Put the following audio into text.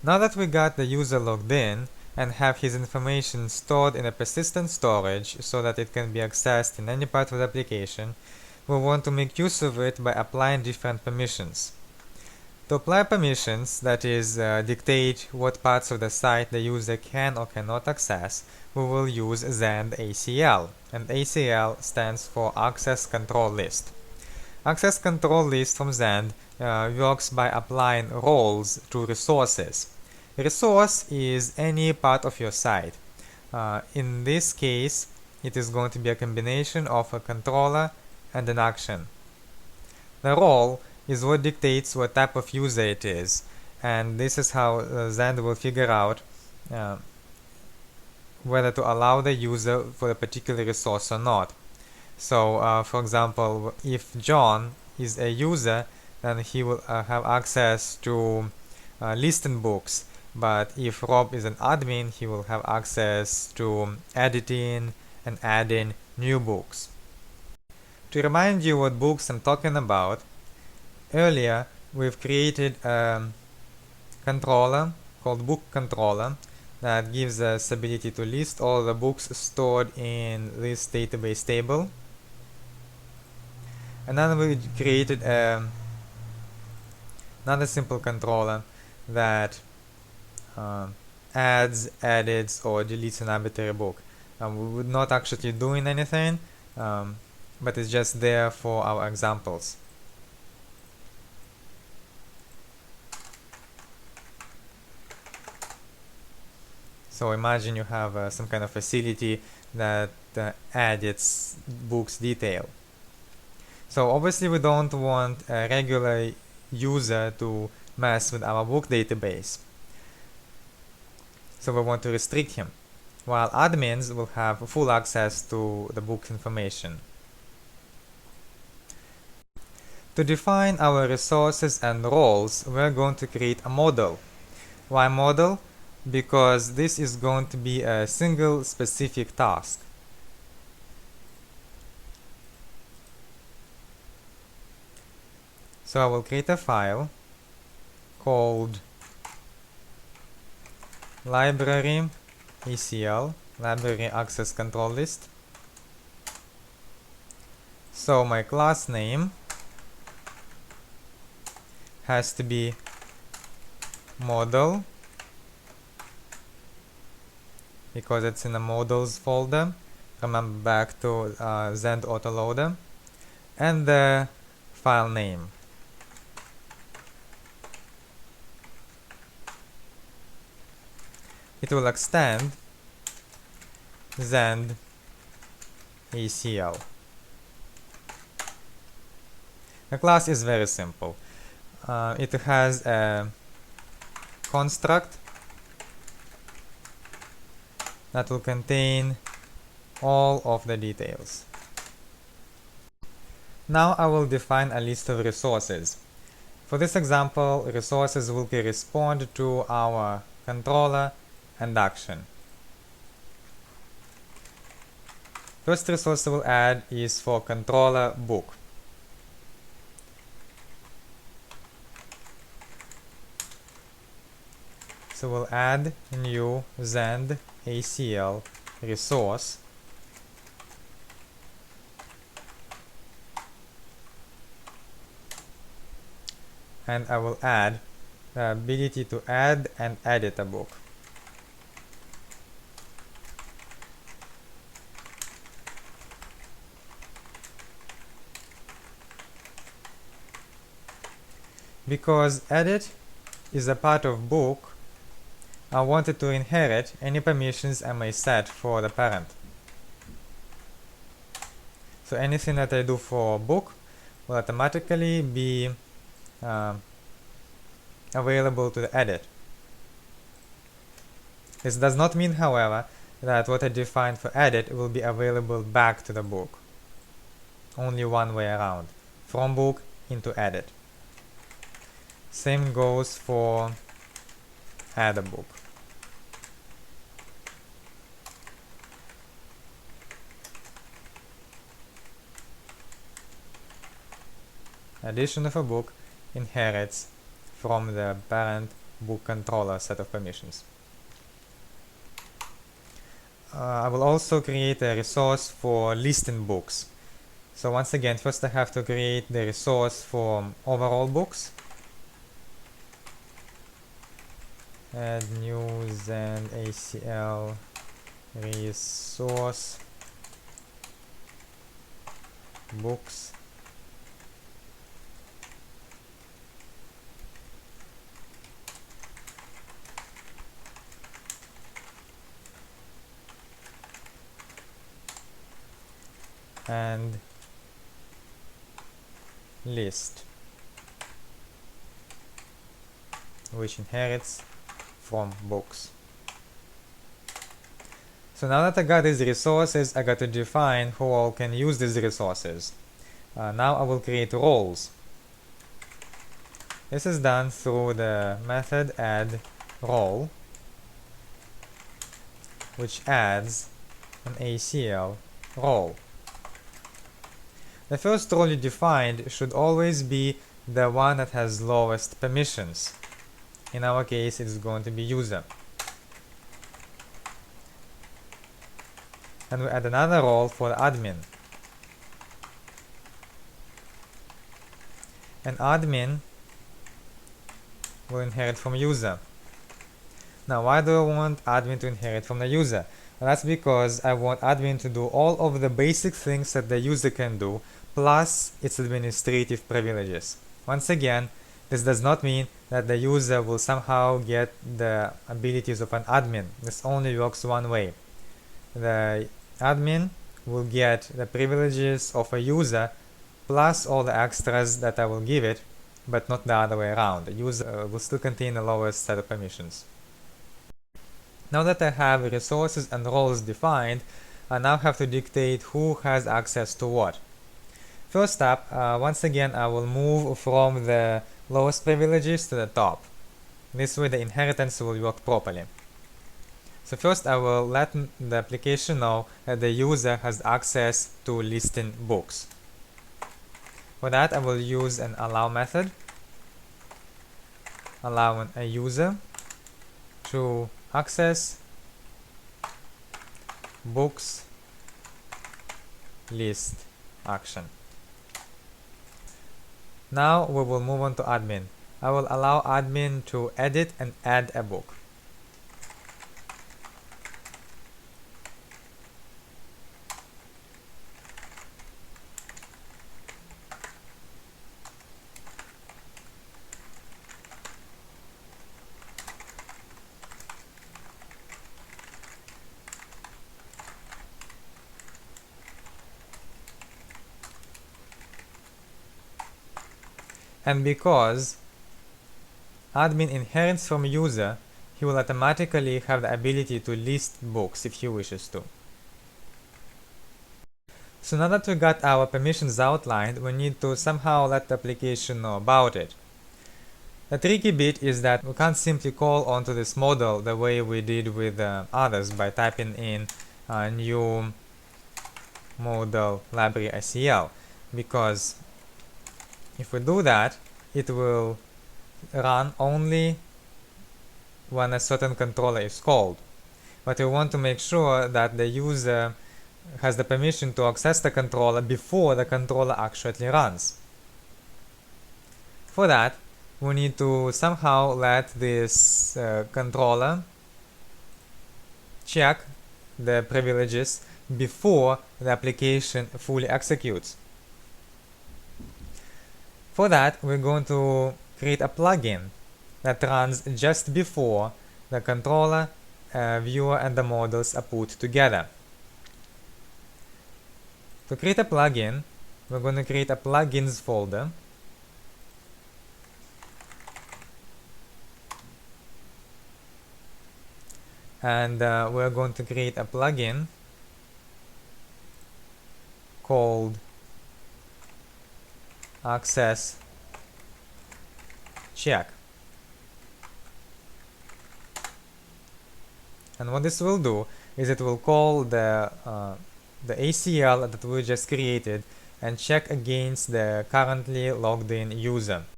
Now that we got the user logged in and have his information stored in a persistent storage so that it can be accessed in any part of the application, we want to make use of it by applying different permissions. To apply permissions, that is, dictate what parts of the site the user can or cannot access, we will use Zend ACL, and ACL stands for Access Control List. Access Control List from Zend works by applying roles to resources. Resource is any part of your site. In this case, it is going to be a combination of a controller and an action. The role is what dictates what type of user it is, and this is how Zend will figure out whether to allow the user for a particular resource or not. So, for example, if John is a user, then he will have access to listing books. But if Rob is an admin, he will have access to editing and adding new books. To remind you what books I'm talking about, earlier we've created a controller called book controller that gives us ability to list all the books stored in this database table. And then we created another simple controller that adds, edits, or deletes an arbitrary book. We would not actually doing anything, but it's just there for our examples. So imagine you have some kind of facility that edits books detail. So obviously we don't want a regular user to mess with our book database. So we want to restrict him, while admins will have full access to the book's information. To define our resources and roles, we're going to create a model. Why model? Because this is going to be a single specific task. So I will create a file called library ACL, library access control list. So my class name has to be model, because it's in the models folder. Remember back to Zend autoloader, and the file name. It will extend Zend ACL. The class is very simple. It has a construct that will contain all of the details. Now I will define a list of resources. For this example, resources will correspond to our controller and action. First resource we'll add is for controller book. So we'll add a new Zend ACL resource. And I will add the ability to add and edit a book. Because edit is a part of book, I wanted to inherit any permissions I may set for the parent. So anything that I do for book will automatically be available to the edit. This does not mean, however, that what I defined for edit will be available back to the book. Only one way around, from book into edit. Same goes for add a book. Addition of a book inherits from the parent book controller set of permissions. I will also create a resource for listing books. So once again, first I have to create the resource for overall books. Add new Zend ACL resource books. And list, which inherits from books. So now that I got these resources, I got to define who all can use these resources. Now I will create roles. This is done through the method add role, which adds an ACL role. The first role you defined should always be the one that has lowest permissions. In our case, it's going to be user. And we add another role for admin. And admin will inherit from user. Now, why do I want admin to inherit from the user? Well, that's because I want admin to do all of the basic things that the user can do, plus its administrative privileges. Once again, this does not mean that the user will somehow get the abilities of an admin. This only works one way. The admin will get the privileges of a user plus all the extras that I will give it, but not the other way around. The user will still contain the lowest set of permissions. Now that I have resources and roles defined, I now have to dictate who has access to what. First up, once again, I will move from the lowest privileges to the top. This way the inheritance will work properly. So first I will let the application know that the user has access to listing books. For that I will use an allow method, allowing a user to access books list action. Now we will move on to admin. I will allow admin to edit and add a book. And because admin inherits from user, he will automatically have the ability to list books if he wishes to. So now that we got our permissions outlined, we need to somehow let the application know about it. The tricky bit is that we can't simply call onto this model the way we did with others by typing in a new model library ICL, because if we do that, it will run only when a certain controller is called. But we want to make sure that the user has the permission to access the controller before the controller actually runs. For that, we need to somehow let this controller check the privileges before the application fully executes. For that, we're going to create a plugin that runs just before the controller, viewer, and the models are put together. To create a plugin, we're going to create a plugins folder. And we're going to create a plugin called access check. And what this will do is it will call the ACL that we just created and check against the currently logged in user.